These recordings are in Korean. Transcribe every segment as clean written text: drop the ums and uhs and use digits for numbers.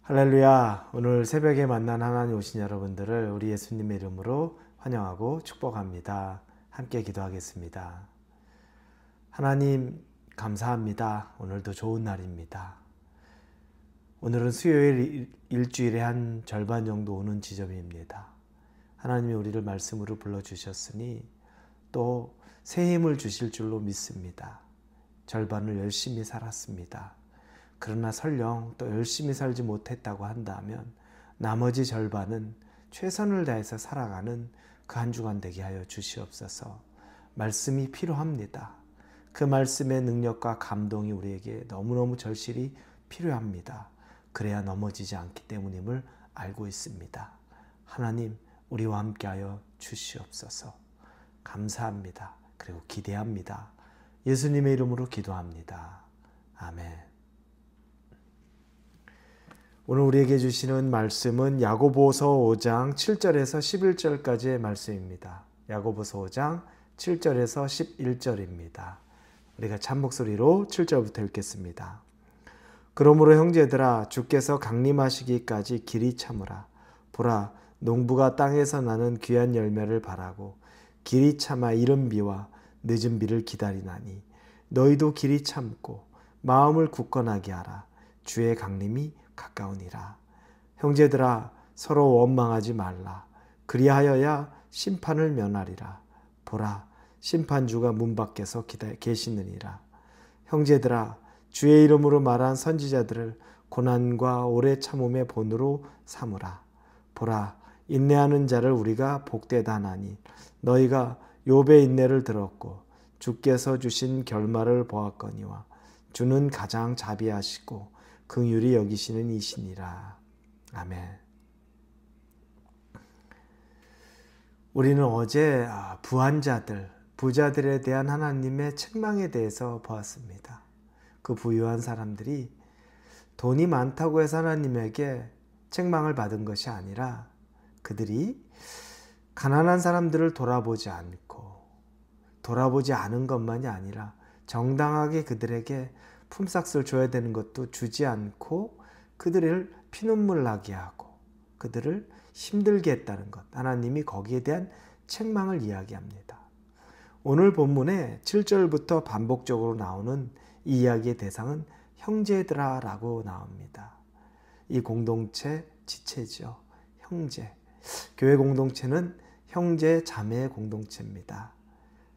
할렐루야. 오늘 새벽에 만난 하나님 오신 여러분들을 우리 예수님의 이름으로 환영하고 축복합니다. 함께 기도하겠습니다. 하나님 감사합니다. 오늘도 좋은 날입니다. 오늘은 수요일 일주일의 한 절반 정도 오는 지점입니다. 하나님이 우리를 말씀으로 불러주셨으니 또 새 힘을 주실 줄로 믿습니다. 절반을 열심히 살았습니다. 그러나 설령 또 열심히 살지 못했다고 한다면 나머지 절반은 최선을 다해서 살아가는 그 한 주간 되게 하여 주시옵소서. 말씀이 필요합니다. 그 말씀의 능력과 감동이 우리에게 너무너무 절실히 필요합니다. 그래야 넘어지지 않기 때문임을 알고 있습니다. 하나님 우리와 함께하여 주시옵소서. 감사합니다. 그리고 기대합니다. 예수님의 이름으로 기도합니다. 아멘. 오늘 우리에게 주시는 말씀은 야고보서 5장 7절에서 11절까지의 말씀입니다. 야고보서 5장 7절에서 11절입니다. 우리가 참목소리로 7절부터 읽겠습니다. 그러므로 형제들아 주께서 강림하시기까지 길이 참으라. 보라 농부가 땅에서 나는 귀한 열매를 바라고 길이 참아 이른 비와 늦은 비를 기다리나니 너희도 길이 참고 마음을 굳건하게 하라. 주의 강림이 가까우니라. 형제들아 서로 원망하지 말라. 그리하여야 심판을 면하리라. 보라 심판주가 문 밖에서 계시느니라. 형제들아 주의 이름으로 말한 선지자들을 고난과 오래 참음의 본으로 삼으라. 보라 인내하는 자를 우리가 복되다 하나니 너희가 욥의 인내를 들었고 주께서 주신 결말을 보았거니와 주는 가장 자비하시고 긍휼히 여기시는 이시니라. 아멘. 우리는 어제 부자들에 대한 하나님의 책망에 대해서 보았습니다. 그 부유한 사람들이 돈이 많다고 해서 하나님에게 책망을 받은 것이 아니라 그들이 가난한 사람들을 돌아보지 않은 것만이 아니라 정당하게 그들에게 품삯을 줘야 되는 것도 주지 않고 그들을 피눈물 나게 하고 그들을 힘들게 했다는 것. 하나님이 거기에 대한 책망을 이야기합니다. 오늘 본문에 7절부터 반복적으로 나오는 이 이야기의 대상은 형제들아 라고 나옵니다. 이 공동체 지체죠. 형제. 교회 공동체는 형제 자매의 공동체입니다.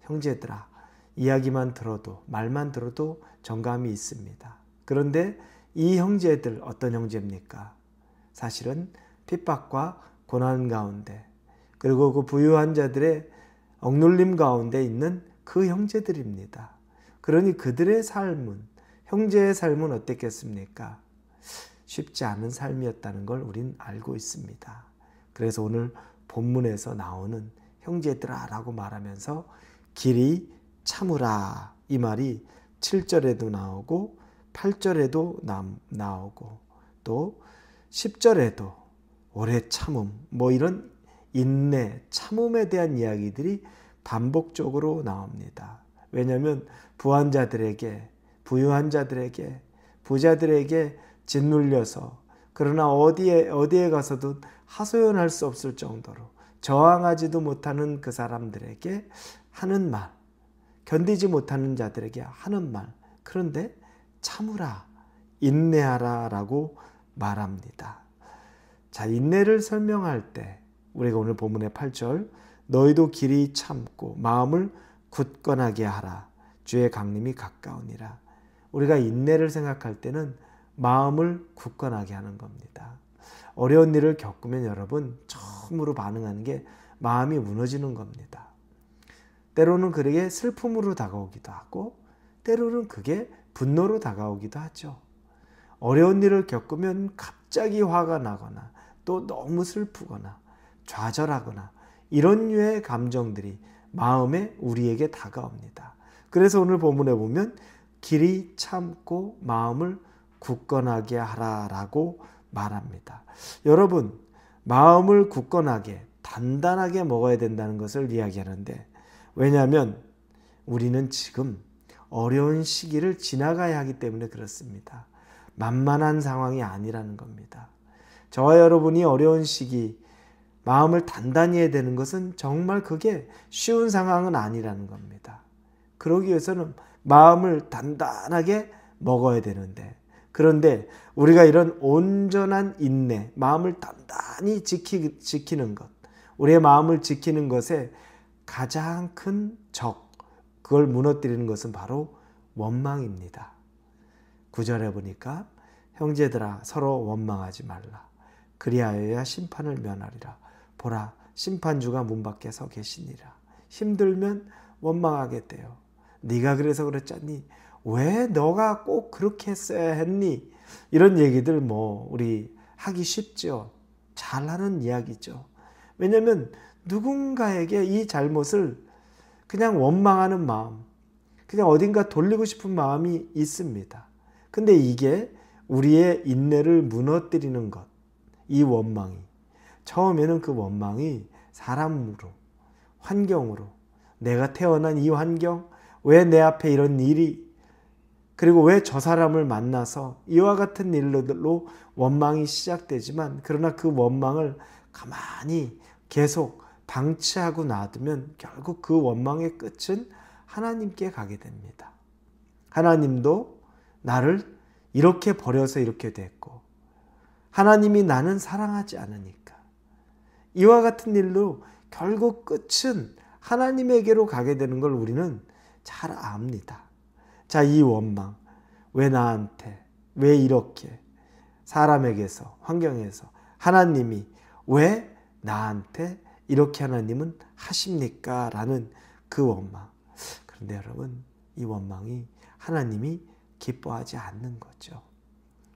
형제들아. 이야기만 들어도 말만 들어도 정감이 있습니다. 그런데 이 형제들 어떤 형제입니까? 사실은 핍박과 고난 가운데 그리고 그 부유한 자들의 억눌림 가운데 있는 그 형제들입니다. 그러니 그들의 삶은 형제의 삶은 어땠겠습니까? 쉽지 않은 삶이었다는 걸 우린 알고 있습니다. 그래서 오늘 본문에서 나오는 형제들아 라고 말하면서 길이 참으라 이 말이 7절에도 나오고 8절에도 나오고 또 10절에도 오래 참음 이런 인내 참음에 대한 이야기들이 반복적으로 나옵니다. 왜냐하면 부유한 자들에게 부자들에게 짓눌려서 그러나 어디에 가서도 하소연할 수 없을 정도로 저항하지도 못하는 그 사람들에게 하는 말, 견디지 못하는 자들에게 하는 말, 그런데 참으라, 인내하라 라고 말합니다. 자, 인내를 설명할 때 우리가 오늘 본문의 8절 너희도 길이 참고 마음을 굳건하게 하라. 주의 강림이 가까우니라. 우리가 인내를 생각할 때는 마음을 굳건하게 하는 겁니다. 어려운 일을 겪으면 여러분 처음으로 반응하는 게 마음이 무너지는 겁니다. 때로는 그게 슬픔으로 다가오기도 하고 때로는 그게 분노로 다가오기도 하죠. 어려운 일을 겪으면 갑자기 화가 나거나 또 너무 슬프거나 좌절하거나 이런 류의 감정들이 마음에 우리에게 다가옵니다. 그래서 오늘 본문에 보면 길이 참고 마음을 굳건하게 하라라고 말합니다. 여러분, 마음을 굳건하게 단단하게 먹어야 된다는 것을 이야기하는데 왜냐하면 우리는 지금 어려운 시기를 지나가야 하기 때문에 그렇습니다. 만만한 상황이 아니라는 겁니다. 저와 여러분이 어려운 시기 마음을 단단히 해야 되는 것은 정말 그게 쉬운 상황은 아니라는 겁니다. 그러기 위해서는 마음을 단단하게 먹어야 되는데, 그런데 우리가 이런 온전한 인내, 마음을 단단히 지키는 것, 우리의 마음을 지키는 것에 가장 큰 적, 그걸 무너뜨리는 것은 바로 원망입니다. 9절에 보니까 형제들아 서로 원망하지 말라. 그리하여야 심판을 면하리라. 보라, 심판주가 문 밖에 서 계시니라. 힘들면 원망하게 돼요. 네가 그래서 그랬잖니? 왜 너가 꼭 그렇게 했어야 했니? 이런 얘기들 우리 하기 쉽죠. 잘하는 이야기죠. 왜냐하면 누군가에게 이 잘못을 그냥 원망하는 마음, 그냥 어딘가 돌리고 싶은 마음이 있습니다. 근데 이게 우리의 인내를 무너뜨리는 것, 이 원망이, 처음에는 그 원망이 사람으로, 환경으로, 내가 태어난 이 환경, 왜 내 앞에 이런 일이, 그리고 왜 저 사람을 만나서 이와 같은 일로 원망이 시작되지만, 그러나 그 원망을 가만히 계속 방치하고 놔두면 결국 그 원망의 끝은 하나님께 가게 됩니다. 하나님도 나를 이렇게 버려서 이렇게 됐고, 하나님이 나는 사랑하지 않으니까, 이와 같은 일로 결국 끝은 하나님에게로 가게 되는 걸 우리는 잘 압니다. 자, 이 원망, 왜 나한테, 왜 이렇게, 사람에게서, 환경에서, 하나님이 왜 나한테 이렇게 하나님은 하십니까? 라는 그 원망. 그런데 여러분, 이 원망이 하나님이 기뻐하지 않는 거죠.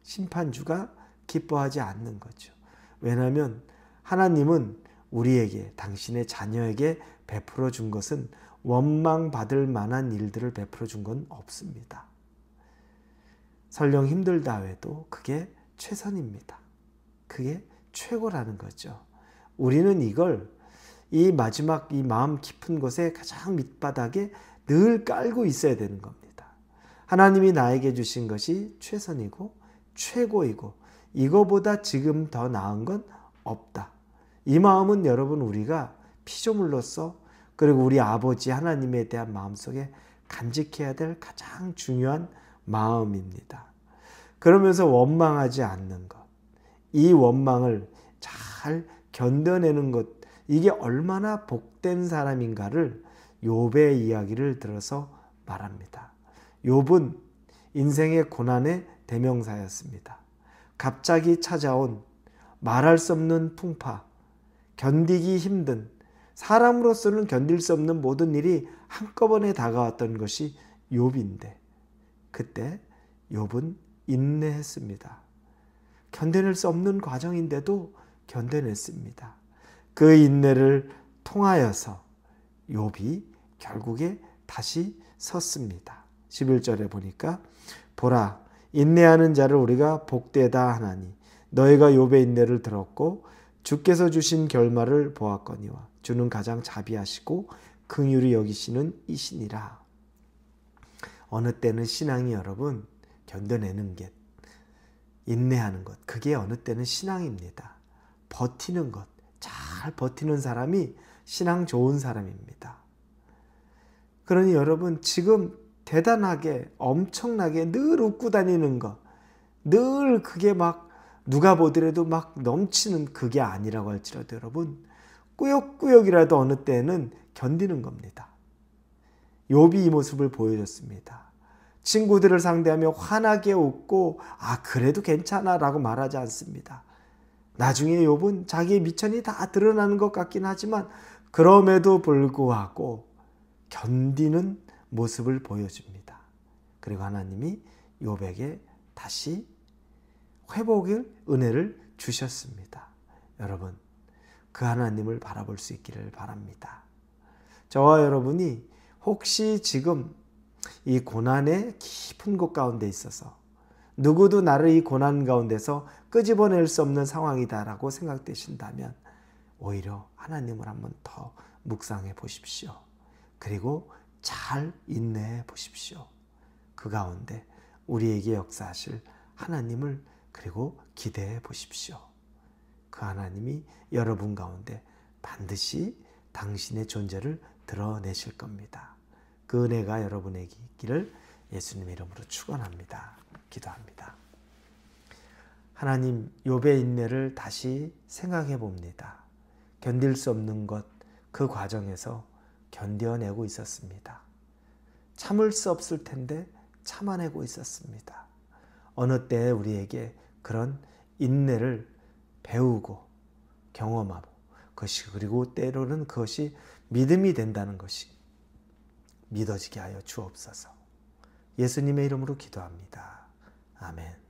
심판주가 기뻐하지 않는 거죠. 왜냐하면 하나님은 우리에게, 당신의 자녀에게 베풀어 준 것은 원망받을 만한 일들을 베풀어 준 건 없습니다. 설령 힘들다 해도 그게 최선입니다. 그게 최고라는 거죠. 우리는 이걸 이 마지막 이 마음 깊은 곳에 가장 밑바닥에 늘 깔고 있어야 되는 겁니다. 하나님이 나에게 주신 것이 최선이고 최고이고 이거보다 지금 더 나은 건 없다. 이 마음은 여러분 우리가 피조물로서 그리고 우리 아버지 하나님에 대한 마음속에 간직해야 될 가장 중요한 마음입니다. 그러면서 원망하지 않는 것, 이 원망을 잘 견뎌내는 것, 이게 얼마나 복된 사람인가를 욥의 이야기를 들어서 말합니다. 욥은 인생의 고난의 대명사였습니다. 갑자기 찾아온 말할 수 없는 풍파, 견디기 힘든, 사람으로서는 견딜 수 없는 모든 일이 한꺼번에 다가왔던 것이 욥인데, 그때 욥은 인내했습니다. 견뎌낼 수 없는 과정인데도 견뎌냈습니다. 그 인내를 통하여서 욥이 결국에 다시 섰습니다. 11절에 보니까 보라, 인내하는 자를 우리가 복되다 하나니 너희가 욥의 인내를 들었고 주께서 주신 결말을 보았거니와 주는 가장 자비하시고 긍휼히 여기시는 이시니라. 어느 때는 신앙이 여러분 견뎌내는 게, 인내하는 것, 그게 어느 때는 신앙입니다. 버티는 것, 잘 버티는 사람이 신앙 좋은 사람입니다. 그러니 여러분 지금 대단하게 엄청나게 늘 웃고 다니는 것, 늘 그게 막 누가 보더라도 막 넘치는 그게 아니라고 할지라도 여러분 꾸역꾸역이라도 어느 때는 견디는 겁니다. 욥이 이 모습을 보여줬습니다. 친구들을 상대하며 환하게 웃고 그래도 괜찮아 라고 말하지 않습니다. 나중에 욥은 자기의 미천이 다 드러나는 것 같긴 하지만 그럼에도 불구하고 견디는 모습을 보여줍니다. 그리고 하나님이 욥에게 다시 회복의 은혜를 주셨습니다. 여러분, 그 하나님을 바라볼 수 있기를 바랍니다. 저와 여러분이 혹시 지금 이 고난의 깊은 곳 가운데 있어서 누구도 나를 이 고난 가운데서 끄집어낼 수 없는 상황이다라고 생각되신다면 오히려 하나님을 한번 더 묵상해 보십시오. 그리고 잘 인내해 보십시오. 그 가운데 우리에게 역사하실 하나님을 그리고 기대해 보십시오. 그 하나님이 여러분 가운데 반드시 당신의 존재를 드러내실 겁니다. 그 은혜가 여러분에게 있기를 예수님의 이름으로 축원합니다. 기도합니다. 하나님, 욥의 인내를 다시 생각해 봅니다. 견딜 수 없는 것, 그 과정에서 견뎌내고 있었습니다. 참을 수 없을 텐데 참아내고 있었습니다. 어느 때에 우리에게 그런 인내를 배우고 경험하고 그것이 그리고 때로는 그것이 믿음이 된다는 것이 믿어지게 하여 주옵소서. 예수님의 이름으로 기도합니다. 아멘.